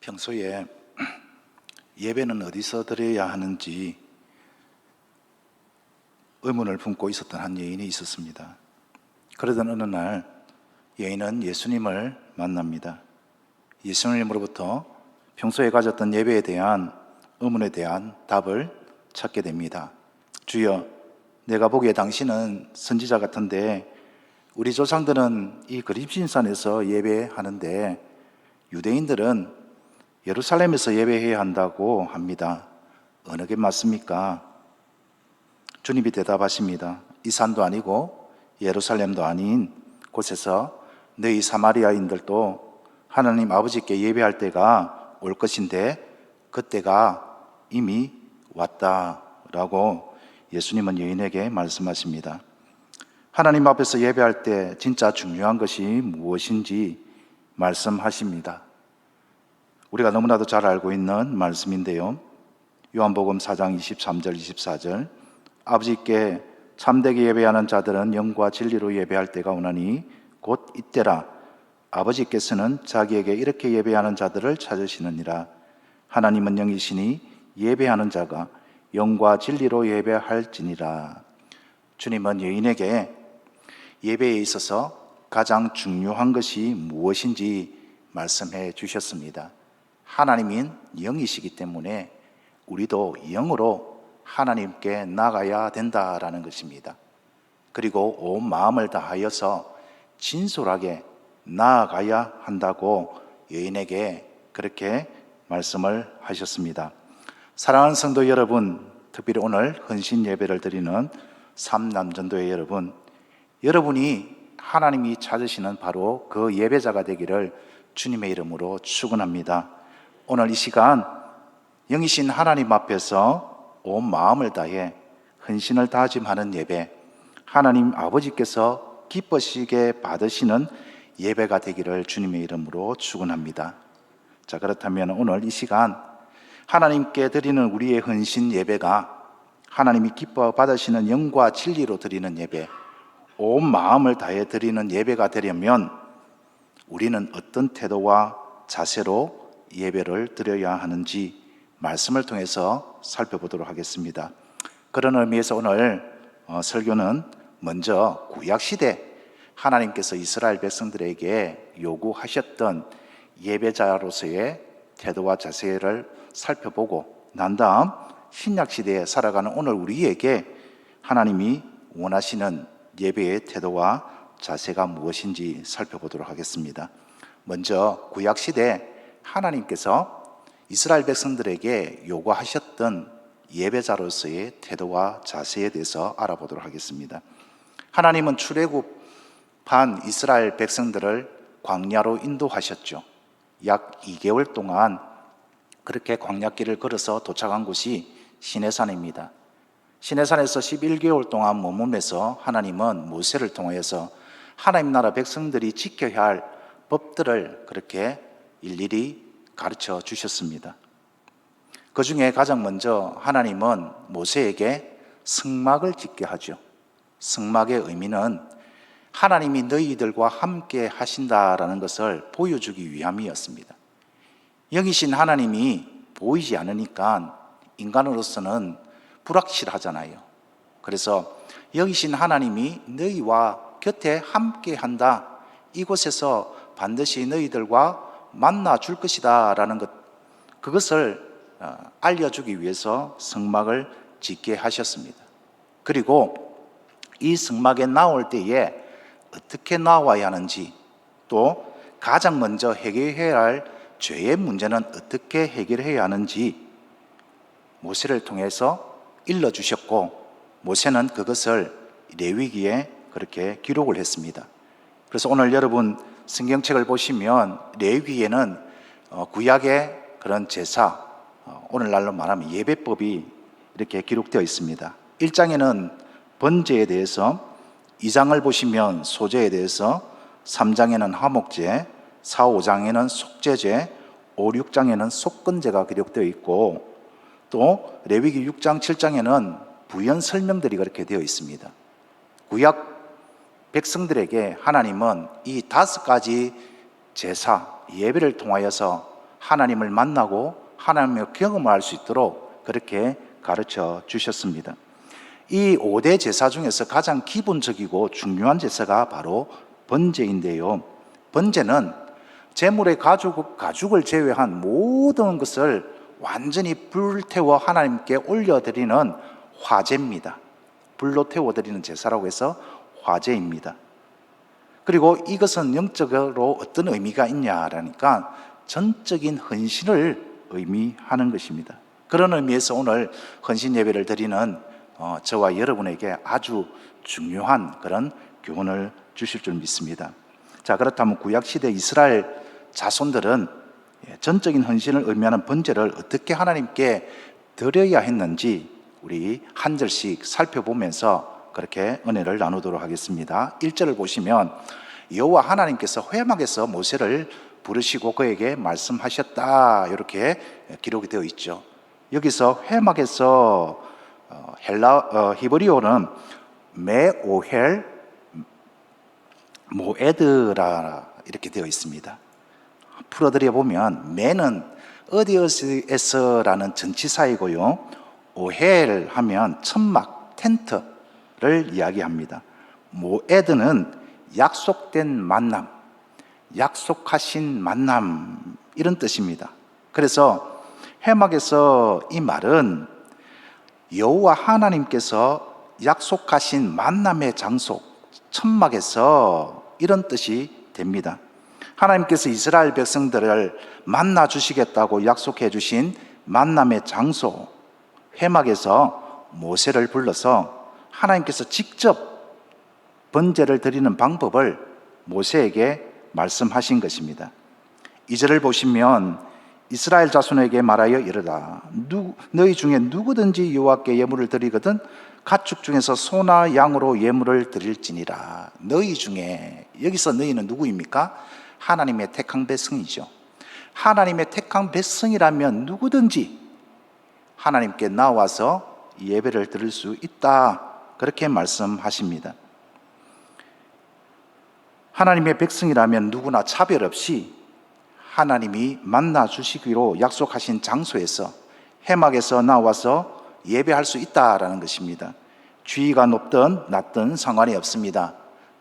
평소에 예배는 어디서 드려야 하는지 의문을 품고 있었던 한 여인이 있었습니다. 그러던 어느 날 여인은 예수님을 만납니다. 예수님으로부터 평소에 가졌던 예배에 대한 의문에 대한 답을 찾게 됩니다. 주여, 내가 보기에 당신은 선지자 같은데 우리 조상들은 이 그리심산에서 예배하는데 유대인들은 예루살렘에서 예배해야 한다고 합니다. 어느 게 맞습니까? 주님이 대답하십니다. 이 산도 아니고 예루살렘도 아닌 곳에서 너희 사마리아인들도 하나님 아버지께 예배할 때가 올 것인데 그때가 이미 왔다라고 예수님은 여인에게 말씀하십니다. 하나님 앞에서 예배할 때 진짜 중요한 것이 무엇인지 말씀하십니다. 우리가 너무나도 잘 알고 있는 말씀인데요. 요한복음 4장 23절 24절 아버지께 참되게 예배하는 자들은 영과 진리로 예배할 때가 오나니 곧 이때라. 아버지께서는 자기에게 이렇게 예배하는 자들을 찾으시느니라. 하나님은 영이시니 예배하는 자가 영과 진리로 예배할지니라. 주님은 여인에게 예배에 있어서 가장 중요한 것이 무엇인지 말씀해 주셨습니다. 하나님인 영이시기 때문에 우리도 영으로 하나님께 나가야 된다라는 것입니다. 그리고 온 마음을 다하여서 진솔하게 나아가야 한다고 여인에게 그렇게 말씀을 하셨습니다. 사랑하는 성도 여러분, 특별히 오늘 헌신 예배를 드리는 삼남전도회 여러분, 여러분이 하나님이 찾으시는 바로 그 예배자가 되기를 주님의 이름으로 축원합니다. 오늘 이 시간 영이신 하나님 앞에서 온 마음을 다해 헌신을 다짐하는 예배, 하나님 아버지께서 기뻐시게 받으시는 예배가 되기를 주님의 이름으로 축원합니다. 자, 그렇다면 오늘 이 시간 하나님께 드리는 우리의 헌신 예배가 하나님이 기뻐 받으시는 영과 진리로 드리는 예배, 온 마음을 다해 드리는 예배가 되려면 우리는 어떤 태도와 자세로 예배를 드려야 하는지 말씀을 통해서 살펴보도록 하겠습니다. 그런 의미에서 오늘 설교는 먼저 구약시대 하나님께서 이스라엘 백성들에게 요구하셨던 예배자로서의 태도와 자세를 살펴보고 난 다음 신약시대에 살아가는 오늘 우리에게 하나님이 원하시는 예배의 태도와 자세가 무엇인지 살펴보도록 하겠습니다. 먼저 구약시대 하나님께서 이스라엘 백성들에게 요구하셨던 예배자로서의 태도와 자세에 대해서 알아보도록 하겠습니다. 하나님은 출애굽한 이스라엘 백성들을 광야로 인도하셨죠. 약 2개월 동안 그렇게 광야길을 걸어서 도착한 곳이 시내산입니다. 시내산에서 11개월 동안 머무면서 하나님은 모세를 통하여서 하나님 나라 백성들이 지켜야 할 법들을 그렇게 일일이 가르쳐 주셨습니다. 그 중에 가장 먼저 하나님은 모세에게 성막을 짓게 하죠. 성막의 의미는 하나님이 너희들과 함께 하신다라는 것을 보여주기 위함이었습니다. 영이신 하나님이 보이지 않으니까 인간으로서는 불확실하잖아요. 그래서 영이신 하나님이 너희와 곁에 함께 한다, 이곳에서 반드시 너희들과 만나 줄 것이다 라는 것, 그것을 알려주기 위해서 성막을 짓게 하셨습니다. 그리고 이 성막에 나올 때에 어떻게 나와야 하는지, 또 가장 먼저 해결해야 할 죄의 문제는 어떻게 해결해야 하는지 모세를 통해서 일러주셨고, 모세는 그것을 레위기에 그렇게 기록을 했습니다. 그래서 오늘 여러분 성경책을 보시면 레위기에는 구약의 그런 제사, 오늘날로 말하면 예배법이 이렇게 기록되어 있습니다. 1장에는 번제에 대해서, 2장을 보시면 소제에 대해서, 3장에는 화목제, 4, 5장에는 속죄제, 5, 6장에는 속건제가 기록되어 있고, 또 레위기 6장, 7장에는 부연 설명들이 그렇게 되어 있습니다. 구약 백성들에게 하나님은 이 5가지 제사, 예배를 통하여서 하나님을 만나고 하나님을 경험할 수 있도록 그렇게 가르쳐 주셨습니다. 이 5대 제사 중에서 가장 기본적이고 중요한 제사가 바로 번제인데요. 번제는 제물의 가죽을 제외한 모든 것을 완전히 불태워 하나님께 올려드리는 화제입니다. 불로 태워드리는 제사라고 해서 화제입니다. 그리고 이것은 영적으로 어떤 의미가 있냐라니까 전적인 헌신을 의미하는 것입니다. 그런 의미에서 오늘 헌신 예배를 드리는 저와 여러분에게 아주 중요한 그런 교훈을 주실 줄 믿습니다. 자, 그렇다면 구약시대 이스라엘 자손들은 전적인 헌신을 의미하는 번제를 어떻게 하나님께 드려야 했는지 우리 한 절씩 살펴보면서 그렇게 은혜를 나누도록 하겠습니다. 1절을 보시면 여호와 하나님께서 회막에서 모세를 부르시고 그에게 말씀하셨다, 이렇게 기록이 되어 있죠. 여기서 회막에서 히브리어는 메오헬 모에드라 이렇게 되어 있습니다. 풀어드려 보면 메는 어디에서라는 전치사이고요, 오헬 하면 천막, 텐트를 이야기합니다. 모에드는 약속된 만남, 약속하신 만남, 이런 뜻입니다. 그래서 회막에서 이 말은 여호와 하나님께서 약속하신 만남의 장소, 천막에서, 이런 뜻이 됩니다. 하나님께서 이스라엘 백성들을 만나 주시겠다고 약속해 주신 만남의 장소, 회막에서 모세를 불러서 하나님께서 직접 번제를 드리는 방법을 모세에게 말씀하신 것입니다. 2절을 보시면 이스라엘 자손에게 말하여 이르라. 너희 중에 누구든지 여호와께 예물을 드리거든 가축 중에서 소나 양으로 예물을 드릴지니라. 너희 중에, 여기서 너희는 누구입니까? 하나님의 택한 백성이죠. 하나님의 택한 백성이라면 누구든지 하나님께 나와서 예배를 드릴 수 있다, 그렇게 말씀하십니다. 하나님의 백성이라면 누구나 차별 없이 하나님이 만나 주시기로 약속하신 장소에서, 회막에서 나와서 예배할 수 있다라는 것입니다. 지위가 높든 낮든 상관이 없습니다.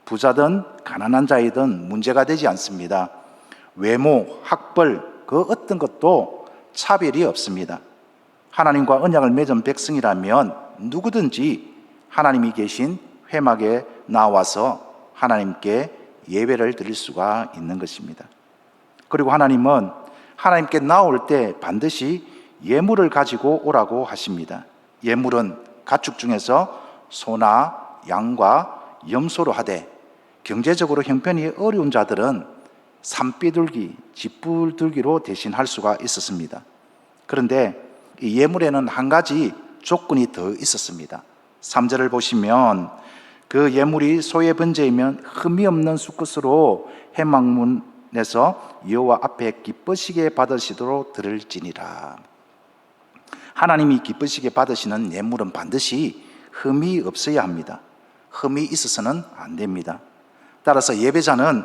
부자든 가난한 자이든 문제가 되지 않습니다. 외모, 학벌, 그 어떤 것도 차별이 없습니다. 하나님과 언약을 맺은 백성이라면 누구든지 하나님이 계신 회막에 나와서 하나님께 예배를 드릴 수가 있는 것입니다. 그리고 하나님은 하나님께 나올 때 반드시 예물을 가지고 오라고 하십니다. 예물은 가축 중에서 소나 양과 염소로 하되, 경제적으로 형편이 어려운 자들은 산비둘기, 쥐뿔들기로 대신할 수가 있었습니다. 그런데 이 예물에는 한 가지 조건이 더 있었습니다. 3절을 보시면 그 예물이 소의 번제이면 흠이 없는 수컷으로 회막문에서 여호와 앞에 기쁘시게 받으시도록 드릴지니라. 하나님이 기쁘시게 받으시는 예물은 반드시 흠이 없어야 합니다. 흠이 있어서는 안 됩니다. 따라서 예배자는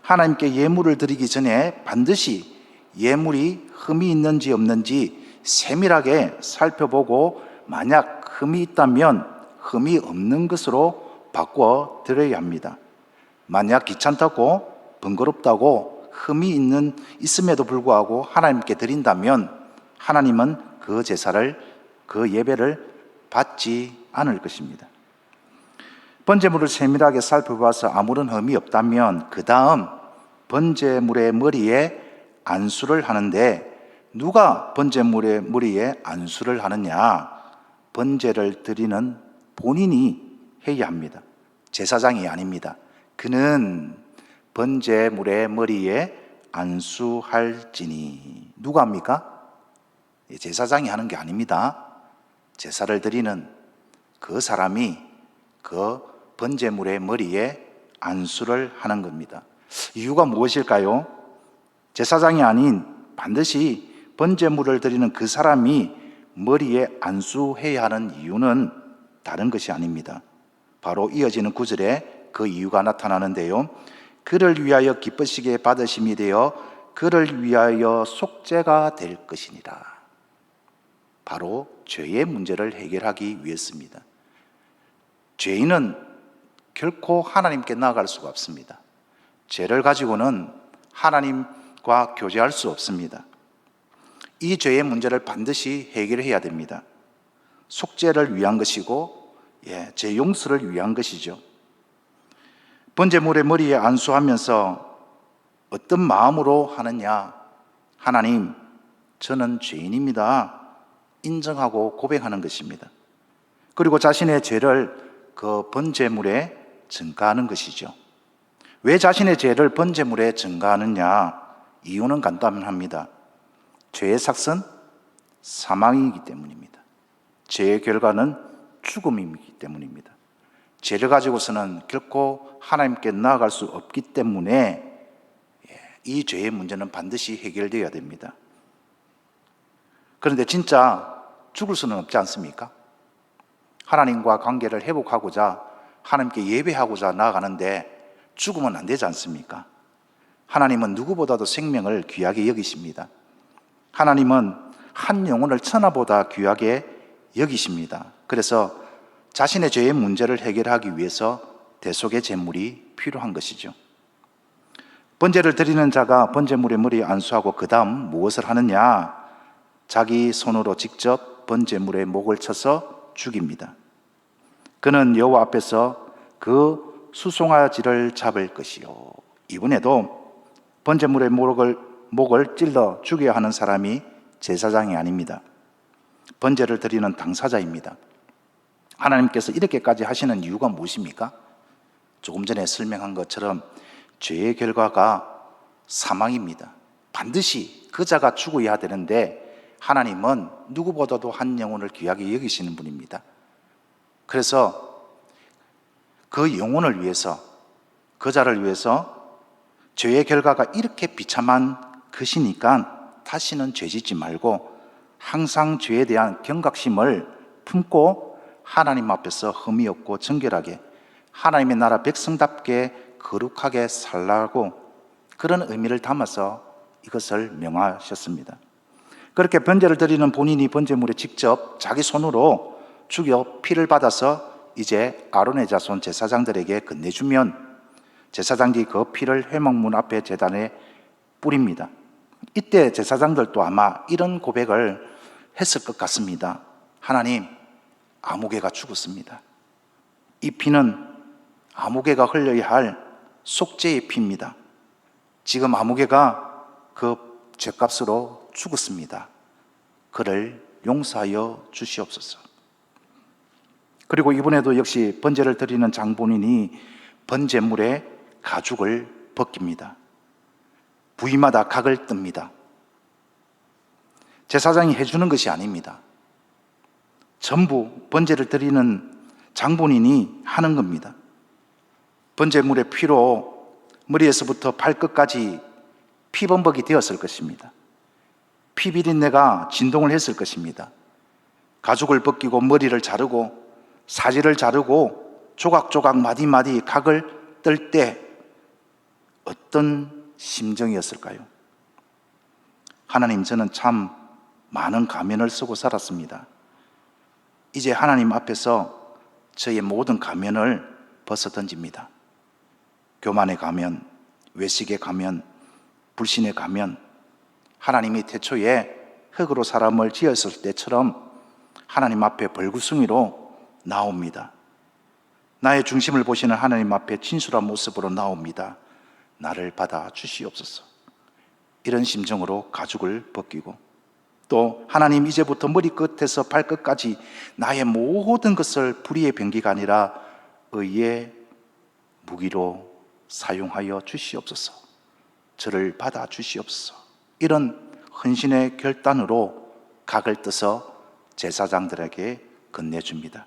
하나님께 예물을 드리기 전에 반드시 예물이 흠이 있는지 없는지 세밀하게 살펴보고, 만약 흠이 있다면 흠이 없는 것으로 바꿔 드려야 합니다. 만약 귀찮다고, 번거롭다고 흠이 있음에도 불구하고 하나님께 드린다면 하나님은 그 제사를, 그 예배를 받지 않을 것입니다. 번제물을 세밀하게 살펴봐서 아무런 흠이 없다면 그 다음 번제물의 머리에 안수를 하는데, 누가 번제물의 머리에 안수를 하느냐? 번제를 드리는 본인이 해야 합니다. 제사장이 아닙니다. 그는 번제물의 머리에 안수할지니. 누가 합니까? 제사장이 하는 게 아닙니다. 제사를 드리는 그 사람이 그 번제물의 머리에 안수를 하는 겁니다. 이유가 무엇일까요? 제사장이 아닌 반드시 번제물을 드리는 그 사람이 머리에 안수해야 하는 이유는 다른 것이 아닙니다. 바로 이어지는 9절에 그 이유가 나타나는데요. 그를 위하여 기쁘시게 받으심이 되어 그를 위하여 속죄가 될 것이니라. 바로 죄의 문제를 해결하기 위해서입니다. 죄인은 결코 하나님께 나아갈 수가 없습니다. 죄를 가지고는 하나님과 교제할 수 없습니다. 이 죄의 문제를 반드시 해결해야 됩니다. 속죄를 위한 것이고, 죄 용서를 위한 것이죠. 번제물의 머리에 안수하면서 어떤 마음으로 하느냐? 하나님, 저는 죄인입니다. 인정하고 고백하는 것입니다. 그리고 자신의 죄를 그 번제물에 증가하는 것이죠. 왜 자신의 죄를 번제물에 증가하느냐? 이유는 간단합니다. 죄의 삭은 사망이기 때문입니다. 죄의 결과는 죽음이기 때문입니다. 죄를 가지고서는 결코 하나님께 나아갈 수 없기 때문에 이 죄의 문제는 반드시 해결되어야 됩니다. 그런데 진짜 죽을 수는 없지 않습니까? 하나님과 관계를 회복하고자 하나님께 예배하고자 나아가는데 죽으면 안 되지 않습니까? 하나님은 누구보다도 생명을 귀하게 여기십니다. 하나님은 한 영혼을 천하보다 귀하게 여기십니다. 그래서 자신의 죄의 문제를 해결하기 위해서 대속의 제물이 필요한 것이죠. 번제를 드리는 자가 번제물의 머리에 안수하고 그 다음 무엇을 하느냐? 자기 손으로 직접 번제물의 목을 쳐서 죽입니다. 그는 여호와 앞에서 그 수송아지를 잡을 것이요. 이번에도 번제물의 목을 찔러 죽여야 하는 사람이 제사장이 아닙니다. 번제를 드리는 당사자입니다. 하나님께서 이렇게까지 하시는 이유가 무엇입니까? 조금 전에 설명한 것처럼 죄의 결과가 사망입니다. 반드시 그 자가 죽어야 되는데 하나님은 누구보다도 한 영혼을 귀하게 여기시는 분입니다. 그래서 그 영혼을 위해서, 그 자를 위해서 죄의 결과가 이렇게 비참한 것이니까 다시는 죄 짓지 말고 항상 죄에 대한 경각심을 품고 하나님 앞에서 흠이 없고 정결하게 하나님의 나라 백성답게 거룩하게 살라고 그런 의미를 담아서 이것을 명하셨습니다. 그렇게 번제를 드리는 본인이 번제물에 직접 자기 손으로 죽여 피를 받아서 이제 아론의 자손 제사장들에게 건네주면 제사장들이 그 피를 회막문 앞에 제단에 뿌립니다. 이때 제사장들도 아마 이런 고백을 했을 것 같습니다. 하나님, 아무개가 죽었습니다. 이 피는 아무개가 흘려야 할 속죄의 피입니다. 지금 아무개가 그 죄값으로 죽었습니다. 그를 용서하여 주시옵소서. 그리고 이번에도 역시 번제를 드리는 장본인이 번제물의 가죽을 벗깁니다. 부위마다 각을 뜹니다. 제사장이 해주는 것이 아닙니다. 전부 번제를 드리는 장본인이 하는 겁니다. 번제물의 피로 머리에서부터 발끝까지 피범벅이 되었을 것입니다. 피비린내가 진동을 했을 것입니다. 가죽을 벗기고 머리를 자르고 사지를 자르고 조각조각 마디마디 각을 뜰 때 어떤 심정이었을까요? 하나님, 저는 참 많은 가면을 쓰고 살았습니다. 이제 하나님 앞에서 저의 모든 가면을 벗어 던집니다. 교만의 가면, 외식의 가면, 불신의 가면, 하나님이 태초에 흙으로 사람을 지었을 때처럼 하나님 앞에 벌구숭이로 나옵니다. 나의 중심을 보시는 하나님 앞에 진실한 모습으로 나옵니다. 나를 받아 주시옵소서. 이런 심정으로 가죽을 벗기고 또 하나님, 이제부터 머리끝에서 발끝까지 나의 모든 것을 불의의 병기가 아니라 의의 무기로 사용하여 주시옵소서. 저를 받아 주시옵소서. 이런 헌신의 결단으로 각을 떠서 제사장들에게 건네줍니다.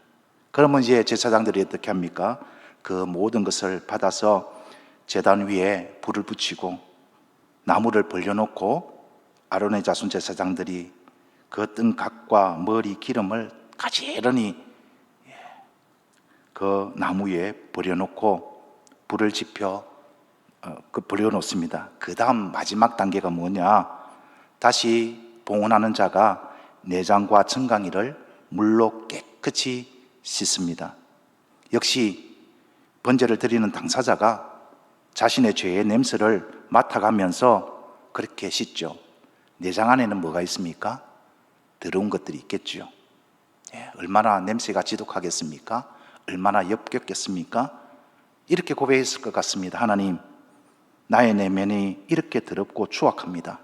그러면 이제 제사장들이 어떻게 합니까? 그 모든 것을 받아서 제단 위에 불을 붙이고 나무를 벌려놓고 아론의 자손 제사장들이 그 뜬 각과 머리 기름을 가지런히 그 나무 위에 버려놓고 불을 지펴 버려놓습니다. 그 다음 마지막 단계가 뭐냐? 다시 봉헌하는 자가 내장과 정강이를 물로 깨끗이 씻습니다. 역시 번제를 드리는 당사자가 자신의 죄의 냄새를 맡아가면서 그렇게 씻죠. 내장 안에는 뭐가 있습니까? 더러운 것들이 있겠죠. 얼마나 냄새가 지독하겠습니까? 얼마나 역겹겠습니까? 이렇게 고백했을 것 같습니다. 하나님, 나의 내면이 이렇게 더럽고 추악합니다.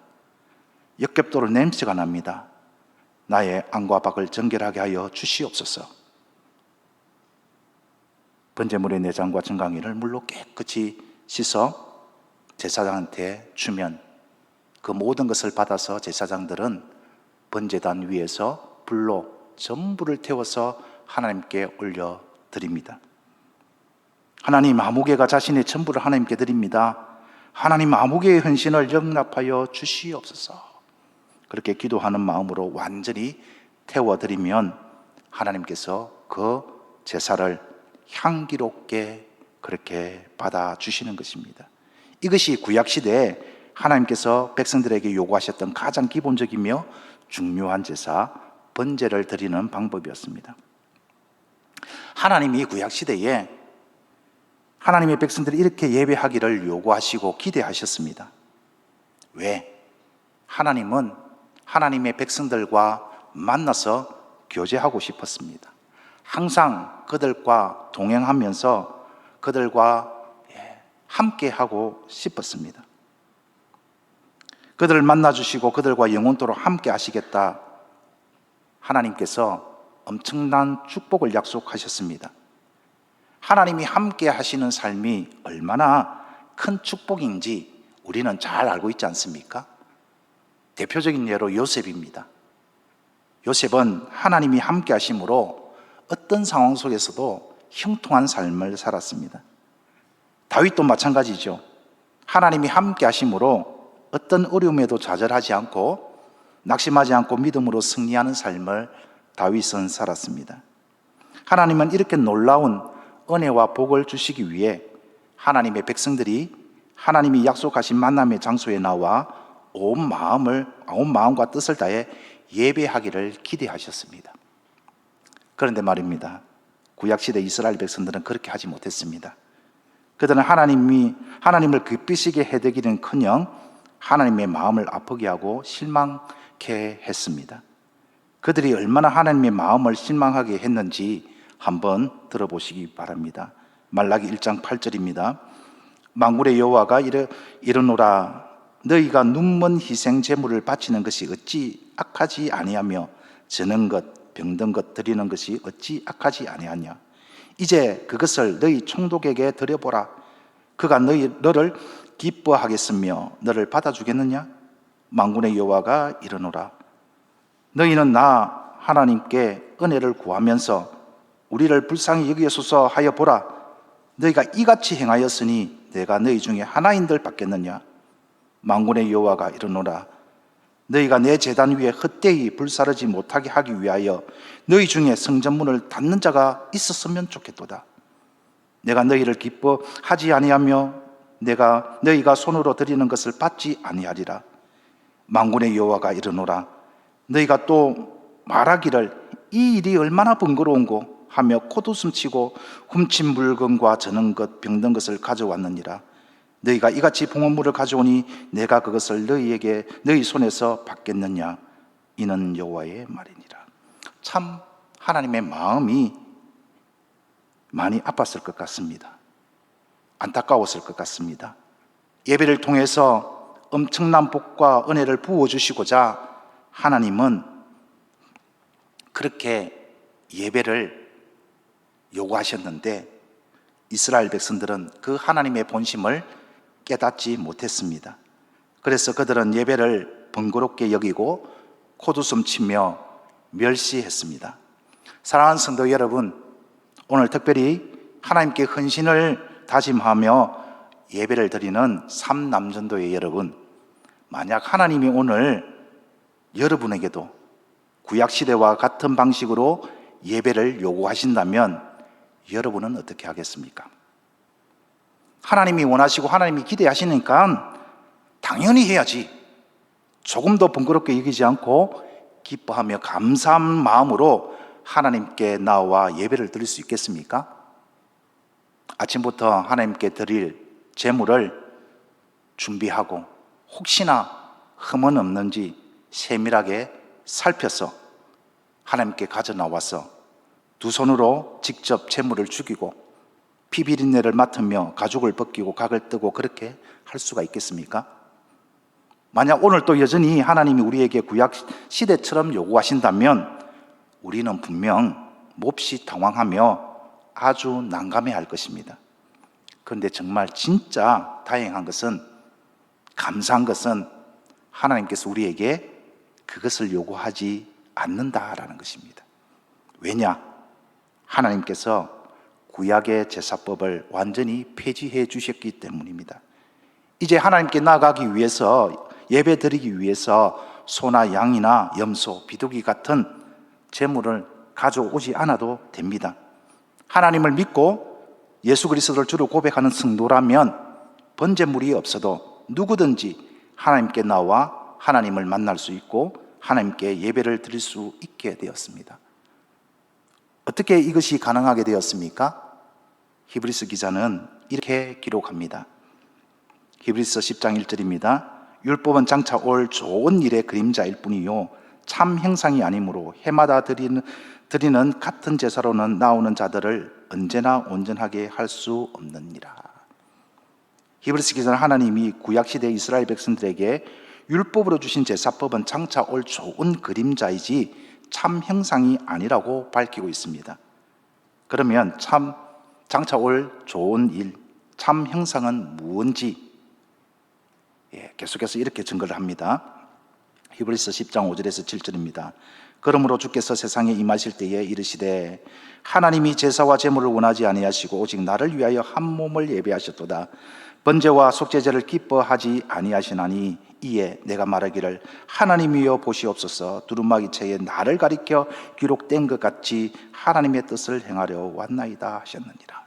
역겹도록 냄새가 납니다. 나의 안과 밖을 정결하게 하여 주시옵소서. 번제물의 내장과 정강이를 물로 깨끗이 씻어 제사장한테 주면 그 모든 것을 받아서 제사장들은 번제단 위에서 불로 전부를 태워서 하나님께 올려드립니다. 하나님, 아무개가 자신의 전부를 하나님께 드립니다. 하나님, 아무개의 헌신을 용납하여 주시옵소서. 그렇게 기도하는 마음으로 완전히 태워드리면 하나님께서 그 제사를 향기롭게 그렇게 받아주시는 것입니다. 이것이 구약시대에 하나님께서 백성들에게 요구하셨던 가장 기본적이며 중요한 제사, 번제를 드리는 방법이었습니다. 하나님이 구약시대에 하나님의 백성들이 이렇게 예배하기를 요구하시고 기대하셨습니다. 왜? 하나님은 하나님의 백성들과 만나서 교제하고 싶었습니다. 항상 그들과 동행하면서 그들과 함께하고 싶었습니다. 그들을 만나주시고 그들과 영원토록 함께 하시겠다. 하나님께서 엄청난 축복을 약속하셨습니다. 하나님이 함께 하시는 삶이 얼마나 큰 축복인지 우리는 잘 알고 있지 않습니까? 대표적인 예로 요셉입니다. 요셉은 하나님이 함께 하심으로 어떤 상황 속에서도 형통한 삶을 살았습니다. 다윗도 마찬가지죠. 하나님이 함께 하심으로 어떤 어려움에도 좌절하지 않고 낙심하지 않고 믿음으로 승리하는 삶을 다윗은 살았습니다. 하나님은 이렇게 놀라운 은혜와 복을 주시기 위해 하나님의 백성들이 하나님이 약속하신 만남의 장소에 나와 온 마음과 뜻을 다해 예배하기를 기대하셨습니다. 그런데 말입니다, 구약시대 이스라엘 백성들은 그렇게 하지 못했습니다. 그들은 하나님을 기쁘시게 해드리기는커녕 하나님의 마음을 아프게 하고 실망케 했습니다. 그들이 얼마나 하나님의 마음을 실망하게 했는지 한번 들어보시기 바랍니다. 말라기 1장 8절입니다. 만군의 여호와가 이르노라, 너희가 눈먼 희생 제물을 바치는 것이 어찌 악하지 아니하며 저는 것 병든 것 드리는 것이 어찌 악하지 아니하냐. 이제 그것을 너희 총독에게 드려보라. 그가 너를 기뻐하겠으며 너를 받아주겠느냐. 만군의 여호와가 이르노라, 너희는 나 하나님께 은혜를 구하면서 우리를 불쌍히 여기소서 하여 보라. 너희가 이같이 행하였으니 내가 너희 중에 하나인들 받겠느냐. 만군의 여호와가 이르노라, 너희가 내 제단 위에 헛되이 불사르지 못하게 하기 위하여 너희 중에 성전문을 닫는 자가 있었으면 좋겠도다. 내가 너희를 기뻐하지 아니하며 내가 너희가 손으로 드리는 것을 받지 아니하리라. 만군의 여호와가 이르노라, 너희가 또 말하기를 이 일이 얼마나 번거로운고 하며 콧웃음치고 훔친 물건과 저는 것 병든 것을 가져왔느니라. 너희가 이같이 봉헌물을 가져오니 내가 그것을 너희 손에서 받겠느냐. 이는 여호와의 말이니라. 참 하나님의 마음이 많이 아팠을 것 같습니다. 안타까웠을 것 같습니다. 예배를 통해서 엄청난 복과 은혜를 부어주시고자 하나님은 그렇게 예배를 요구하셨는데 이스라엘 백성들은 그 하나님의 본심을 깨닫지 못했습니다. 그래서 그들은 예배를 번거롭게 여기고 콧웃음 치며 멸시했습니다. 사랑하는 성도 여러분, 오늘 특별히 하나님께 헌신을 다짐하며 예배를 드리는 삼남전도의 여러분, 만약 하나님이 오늘 여러분에게도 구약시대와 같은 방식으로 예배를 요구하신다면 여러분은 어떻게 하겠습니까? 하나님이 원하시고 하나님이 기대하시니까 당연히 해야지. 조금 더 번거롭게 여기지 않고 기뻐하며 감사한 마음으로 하나님께 나와 예배를 드릴 수 있겠습니까? 아침부터 하나님께 드릴 제물을 준비하고 혹시나 흠은 없는지 세밀하게 살펴서 하나님께 가져 나와서 두 손으로 직접 제물을 죽이고 피비린내를 맡으며 가죽을 벗기고 각을 뜨고 그렇게 할 수가 있겠습니까? 만약 오늘 또 여전히 하나님이 우리에게 구약 시대처럼 요구하신다면 우리는 분명 몹시 당황하며 아주 난감해할 것입니다. 그런데 정말 진짜 다행한 것은, 감사한 것은 하나님께서 우리에게 그것을 요구하지 않는다라는 것입니다. 왜냐? 하나님께서 구약의 제사법을 완전히 폐지해 주셨기 때문입니다. 이제 하나님께 나아가기 위해서, 예배 드리기 위해서 소나 양이나 염소, 비둘기 같은 제물을 가져오지 않아도 됩니다. 하나님을 믿고 예수 그리스도를 주로 고백하는 성도라면 번제물이 없어도 누구든지 하나님께 나와 하나님을 만날 수 있고 하나님께 예배를 드릴 수 있게 되었습니다. 어떻게 이것이 가능하게 되었습니까? 히브리서 기자는 이렇게 기록합니다. 히브리서 10장 1절입니다. 율법은 장차 올 좋은 일의 그림자일 뿐이요 참 형상이 아니므로 해마다 드리는 같은 제사로는 나오는 자들을 언제나 온전하게 할 수 없느니라. 히브리서 기자는 하나님이 구약시대 이스라엘 백성들에게 율법으로 주신 제사법은 장차 올 좋은 그림자이지 참 형상이 아니라고 밝히고 있습니다. 그러면 장차 올 좋은 일, 참 형상은 무엇인지 계속해서 이렇게 증거를 합니다. 히브리서 10장 5절에서 7절입니다. 그러므로 주께서 세상에 임하실 때에 이르시되 하나님이 제사와 제물을 원하지 아니하시고 오직 나를 위하여 한 몸을 예배하셨도다. 번제와 속죄제를 기뻐하지 아니하시나니 이에 내가 말하기를 하나님이여 보시옵소서. 두루마기채에 나를 가리켜 기록된 것 같이 하나님의 뜻을 행하려 왔나이다 하셨느니라.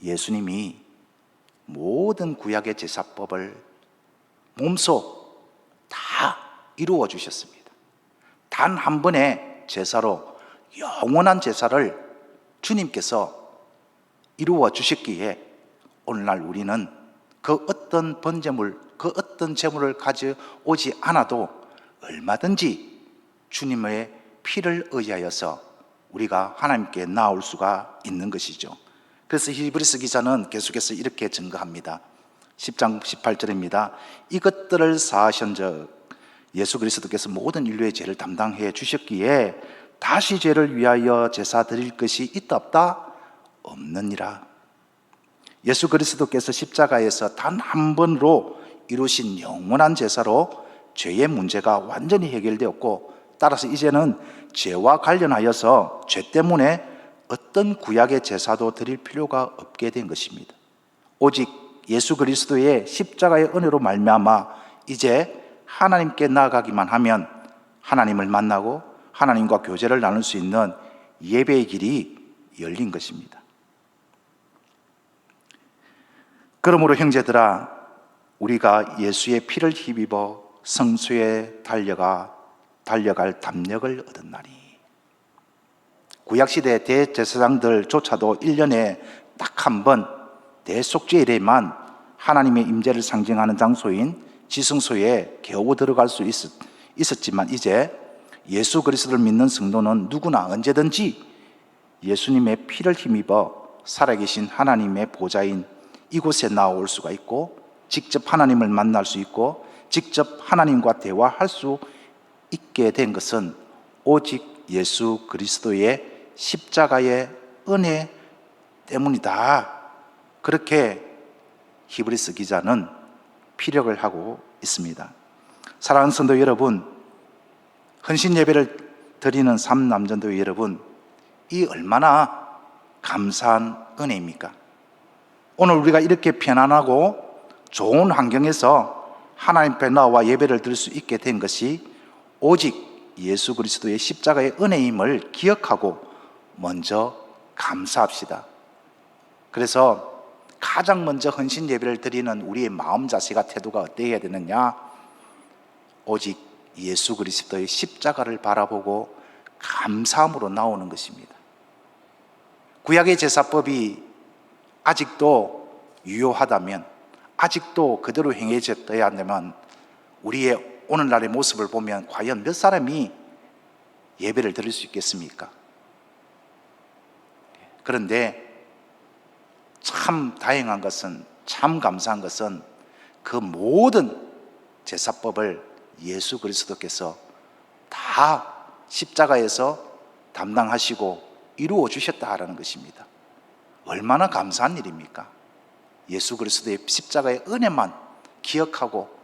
예수님이 모든 구약의 제사법을 몸소 다 이루어 주셨습니다. 단 한 번의 제사로 영원한 제사를 주님께서 이루어 주셨기에 오늘날 우리는 그 어떤 번제물, 그 어떤 제물을 가져오지 않아도 얼마든지 주님의 피를 의지하여서 우리가 하나님께 나올 수가 있는 것이죠. 그래서 히브리서 기자는 계속해서 이렇게 증거합니다. 10장 18절입니다. 이것들을 사하신즉 예수 그리스도께서 모든 인류의 죄를 담당해 주셨기에 다시 죄를 위하여 제사 드릴 것이 있다 없다? 없느니라. 예수 그리스도께서 십자가에서 단 한 번으로 이루신 영원한 제사로 죄의 문제가 완전히 해결되었고, 따라서 이제는 죄와 관련하여서 죄 때문에 어떤 구약의 제사도 드릴 필요가 없게 된 것입니다. 오직 예수 그리스도의 십자가의 은혜로 말미암아 이제 하나님께 나아가기만 하면 하나님을 만나고 하나님과 교제를 나눌 수 있는 예배의 길이 열린 것입니다. 그러므로 형제들아, 우리가 예수의 피를 힘입어 성소에 달려갈 담력을 얻었나니. 구약시대 대제사장들조차도 1년에 딱 한 번 대속죄일에만 하나님의 임재를 상징하는 장소인 지성소에 겨우 들어갈 수 있었지만 이제 예수 그리스도를 믿는 성도는 누구나 언제든지 예수님의 피를 힘입어 살아계신 하나님의 보좌인 이곳에 나올 수가 있고, 직접 하나님을 만날 수 있고, 직접 하나님과 대화할 수 있게 된 것은 오직 예수 그리스도의 십자가의 은혜 때문이다. 그렇게 히브리서 기자는 피력을 하고 있습니다. 사랑하는 성도 여러분, 헌신 예배를 드리는 삼남전도 여러분, 이 얼마나 감사한 은혜입니까? 오늘 우리가 이렇게 편안하고 좋은 환경에서 하나님 앞에 나와 예배를 드릴 수 있게 된 것이 오직 예수 그리스도의 십자가의 은혜임을 기억하고 먼저 감사합시다. 그래서 가장 먼저 헌신 예배를 드리는 우리의 마음 자세가, 태도가 어때야 되느냐? 오직 예수 그리스도의 십자가를 바라보고 감사함으로 나오는 것입니다. 구약의 제사법이 아직도 유효하다면, 아직도 그대로 행해졌어야 한다면, 우리의 오늘날의 모습을 보면 과연 몇 사람이 예배를 드릴 수 있겠습니까? 그런데 참 다행한 것은, 참 감사한 것은 그 모든 제사법을 예수 그리스도께서 다 십자가에서 담당하시고 이루어 주셨다라는 것입니다. 얼마나 감사한 일입니까? 예수 그리스도의 십자가의 은혜만 기억하고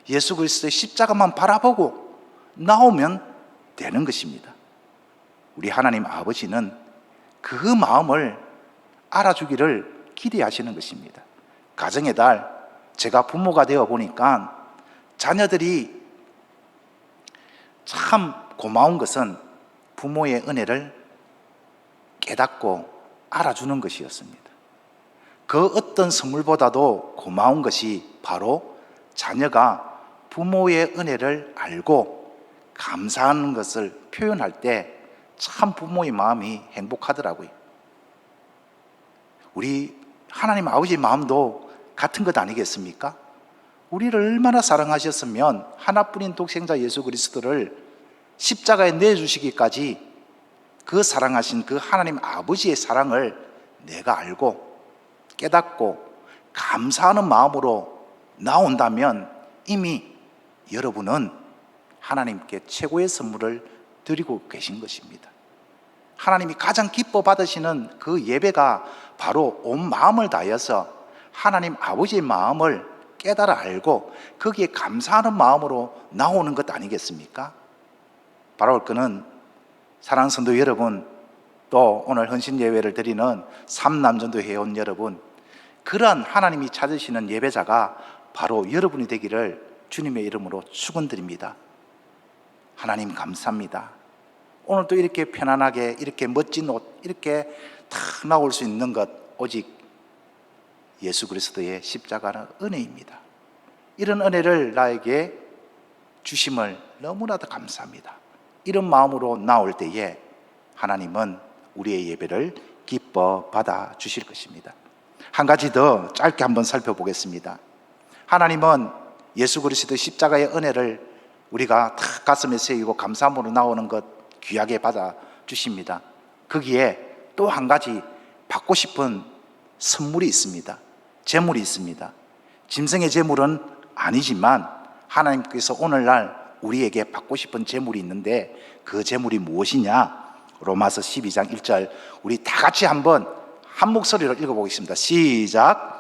예수 그리스도의 십자가만 바라보고 나오면 되는 것입니다. 우리 하나님 아버지는 그 마음을 알아주기를 기대하시는 것입니다. 가정의 달, 제가 부모가 되어 보니까 자녀들이 참 고마운 것은 부모의 은혜를 깨닫고 알아주는 것이었습니다. 그 어떤 선물보다도 고마운 것이 바로 자녀가 부모의 은혜를 알고 감사하는 것을 표현할 때 참 부모의 마음이 행복하더라고요. 우리 하나님 아버지의 마음도 같은 것 아니겠습니까? 우리를 얼마나 사랑하셨으면 하나뿐인 독생자 예수 그리스도를 십자가에 내주시기까지 그 사랑하신 그 하나님 아버지의 사랑을 내가 알고 깨닫고 감사하는 마음으로 나온다면 이미 여러분은 하나님께 최고의 선물을 드리고 계신 것입니다. 하나님이 가장 기뻐 받으시는 그 예배가 바로 온 마음을 다해서 하나님 아버지의 마음을 깨달아 알고 거기에 감사하는 마음으로 나오는 것 아니겠습니까? 바라올 것은 사랑하는 성도 여러분, 또 오늘 헌신 예배를 드리는 삼남전도 회원 여러분, 그러한 하나님이 찾으시는 예배자가 바로 여러분이 되기를 주님의 이름으로 축원드립니다. 하나님 감사합니다. 오늘 또 이렇게 편안하게, 이렇게 멋진 옷, 이렇게 다 나올 수 있는 것 오직 예수 그리스도의 십자가는 은혜입니다. 이런 은혜를 나에게 주심을 너무나도 감사합니다. 이런 마음으로 나올 때에 하나님은 우리의 예배를 기뻐 받아 주실 것입니다. 한 가지 더 짧게 한번 살펴보겠습니다. 하나님은 예수 그리스도의 십자가의 은혜를 우리가 다 가슴에 새기고 감사함으로 나오는 것 귀하게 받아 주십니다. 거기에 또 한 가지 받고 싶은 선물이 있습니다. 재물이 있습니다. 짐승의 재물은 아니지만 하나님께서 오늘날 우리에게 받고 싶은 재물이 있는데 그 재물이 무엇이냐? 로마서 12장 1절 우리 다 같이 한번 한 목소리로 읽어보겠습니다. 시작.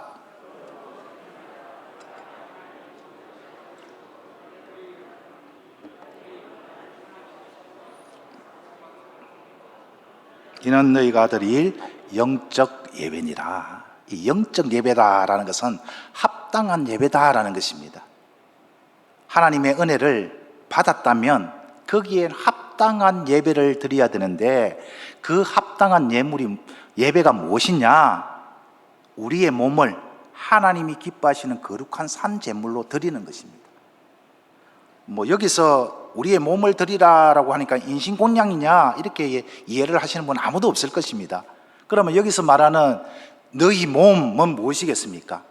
이는 너희가 드릴 영적 예배니라. 이 영적 예배다라는 것은 합당한 예배다라는 것입니다. 하나님의 은혜를 받았다면 거기에 합당한 예배를 드려야 되는데 그 합당한 예배가 무엇이냐? 우리의 몸을 하나님이 기뻐하시는 거룩한 산 제물로 드리는 것입니다. 여기서 우리의 몸을 드리라라고 하니까 인신공양이냐 이렇게 이해를 하시는 분은 아무도 없을 것입니다. 그러면 여기서 말하는 너희 몸은 무엇이겠습니까?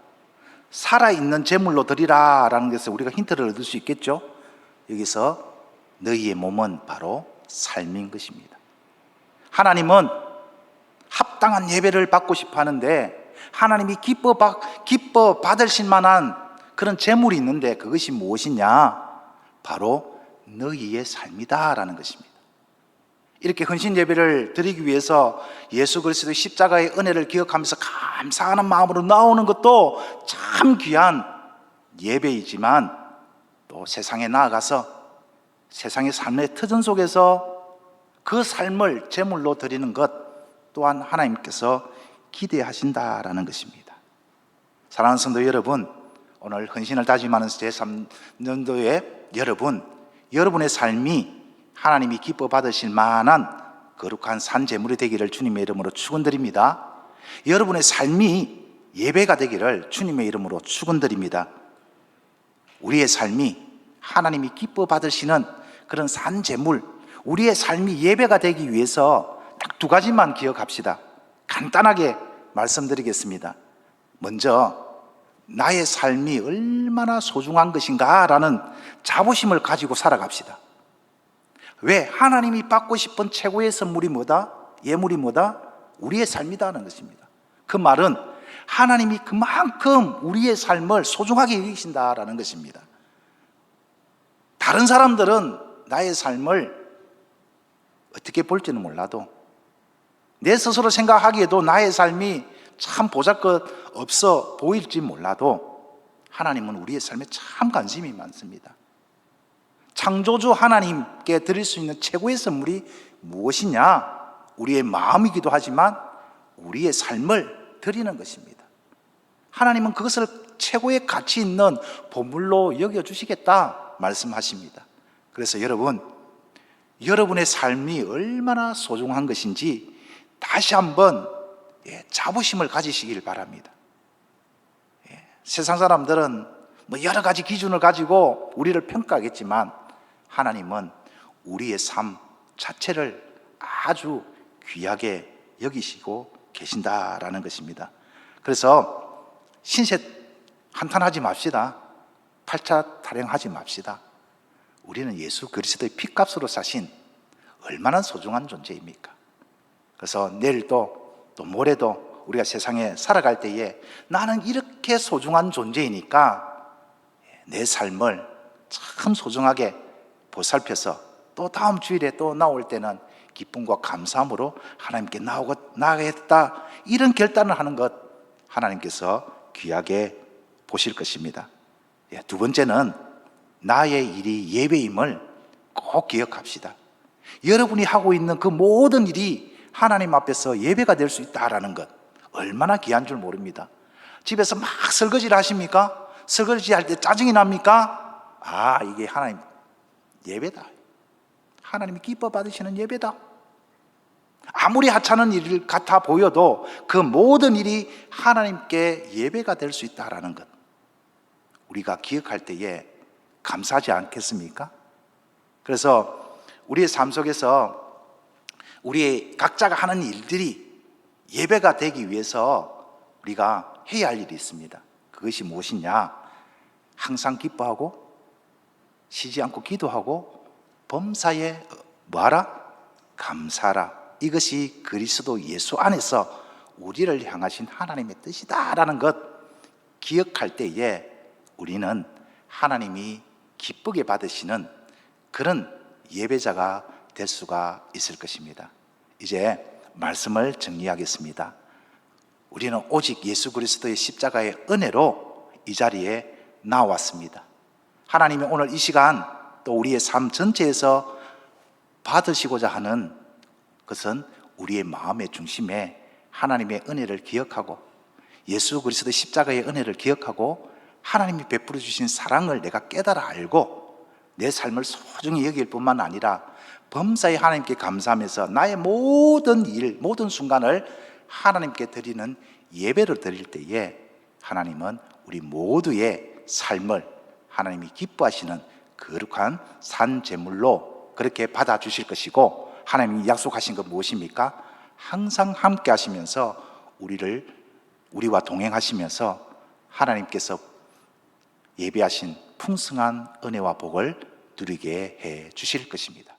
살아있는 제물로 드리라라는 것을 우리가 힌트를 얻을 수 있겠죠. 여기서 너희의 몸은 바로 삶인 것입니다. 하나님은 합당한 예배를 받고 싶어 하는데 하나님이 기뻐 받으실 만한 그런 제물이 있는데 그것이 무엇이냐? 바로 너희의 삶이다라는 것입니다. 이렇게 헌신 예배를 드리기 위해서 예수 그리스도의 십자가의 은혜를 기억하면서 감사하는 마음으로 나오는 것도 참 귀한 예배이지만 또 세상에 나아가서 세상의 삶의 터전 속에서 그 삶을 제물로 드리는 것 또한 하나님께서 기대하신다라는 것입니다. 사랑하는 성도 여러분, 오늘 헌신을 다짐하는 제3년도에 여러분의 삶이 하나님이 기뻐 받으실 만한 거룩한 산 제물이 되기를 주님의 이름으로 축원드립니다. 여러분의 삶이 예배가 되기를 주님의 이름으로 축원드립니다. 우리의 삶이 하나님이 기뻐 받으시는 그런 산 제물, 우리의 삶이 예배가 되기 위해서 딱 두 가지만 기억합시다. 간단하게 말씀드리겠습니다. 먼저 나의 삶이 얼마나 소중한 것인가 라는 자부심을 가지고 살아갑시다. 왜? 하나님이 받고 싶은 최고의 선물이 뭐다? 예물이 뭐다? 우리의 삶이다 하는 것입니다. 그 말은 하나님이 그만큼 우리의 삶을 소중하게 여기신다라는 것입니다. 다른 사람들은 나의 삶을 어떻게 볼지는 몰라도, 내 스스로 생각하기에도 나의 삶이 참 보잘것 없어 보일지 몰라도 하나님은 우리의 삶에 참 관심이 많습니다. 창조주 하나님께 드릴 수 있는 최고의 선물이 무엇이냐? 우리의 마음이기도 하지만 우리의 삶을 드리는 것입니다. 하나님은 그것을 최고의 가치 있는 보물로 여겨주시겠다 말씀하십니다. 그래서 여러분의 삶이 얼마나 소중한 것인지 다시 한번 자부심을 가지시길 바랍니다. 세상 사람들은 여러 가지 기준을 가지고 우리를 평가하겠지만 하나님은 우리의 삶 자체를 아주 귀하게 여기시고 계신다라는 것입니다. 그래서 신세 한탄하지 맙시다. 팔자 타령하지 맙시다. 우리는 예수 그리스도의 피값으로 사신 얼마나 소중한 존재입니까? 그래서 내일도 또 모레도 우리가 세상에 살아갈 때에 나는 이렇게 소중한 존재이니까 내 삶을 참 소중하게 보살펴서 또 다음 주일에 또 나올 때는 기쁨과 감사함으로 하나님께 나아가겠다, 이런 결단을 하는 것 하나님께서 귀하게 보실 것입니다. 두 번째는 나의 일이 예배임을 꼭 기억합시다. 여러분이 하고 있는 그 모든 일이 하나님 앞에서 예배가 될 수 있다라는 것, 얼마나 귀한 줄 모릅니다. 집에서 막 설거지를 하십니까? 설거지 할 때 짜증이 납니까? 이게 하나님 예배다. 하나님이 기뻐 받으시는 예배다. 아무리 하찮은 일 같아 보여도 그 모든 일이 하나님께 예배가 될 수 있다라는 것, 우리가 기억할 때에 감사하지 않겠습니까? 그래서 우리의 삶 속에서 우리의 각자가 하는 일들이 예배가 되기 위해서 우리가 해야 할 일이 있습니다. 그것이 무엇이냐? 항상 기뻐하고 쉬지 않고 기도하고 범사에 뭐하라? 감사하라. 이것이 그리스도 예수 안에서 우리를 향하신 하나님의 뜻이다라는 것 기억할 때에 우리는 하나님이 기쁘게 받으시는 그런 예배자가 될 수가 있을 것입니다. 이제 말씀을 정리하겠습니다. 우리는 오직 예수 그리스도의 십자가의 은혜로 이 자리에 나왔습니다. 하나님이 오늘 이 시간 또 우리의 삶 전체에서 받으시고자 하는 것은 우리의 마음의 중심에 하나님의 은혜를 기억하고 예수 그리스도의 십자가의 은혜를 기억하고 하나님이 베풀어 주신 사랑을 내가 깨달아 알고 내 삶을 소중히 여길 뿐만 아니라 범사에 하나님께 감사하면서 나의 모든 일, 모든 순간을 하나님께 드리는 예배를 드릴 때에 하나님은 우리 모두의 삶을 하나님이 기뻐하시는 거룩한 산 제물로 그렇게 받아주실 것이고, 하나님이 약속하신 것 무엇입니까? 항상 함께 하시면서 우리와 동행하시면서 하나님께서 예비하신 풍성한 은혜와 복을 누리게 해 주실 것입니다.